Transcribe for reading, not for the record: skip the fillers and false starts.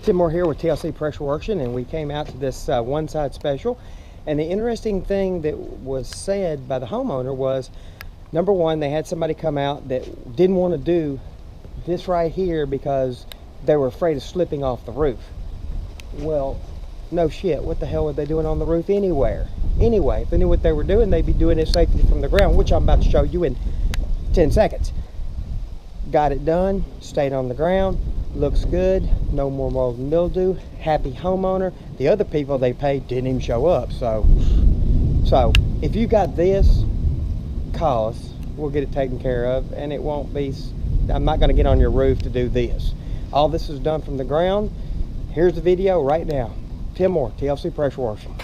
Tim Moore here with TLC Pressure Washing, and we came out to this one side special. And the interesting thing that was said by the homeowner was, number one, they had somebody come out that didn't want to do this right here because they were afraid of slipping off the roof. Well, no shit, what the hell were they doing on the roof anywhere? Anyway, if they knew what they were doing, they'd be doing it safely from the ground, which I'm about to show you in 10 seconds. Got it done, stayed on the ground, looks good, no more mold and mildew, happy homeowner. The other people they paid didn't even show up. So if you got this, call us, we'll get it taken care of, and it won't be, I'm not going to get on your roof to do this. All this is done from the ground. Here's the video right now. Tim Moore, TLC Pressure Washing.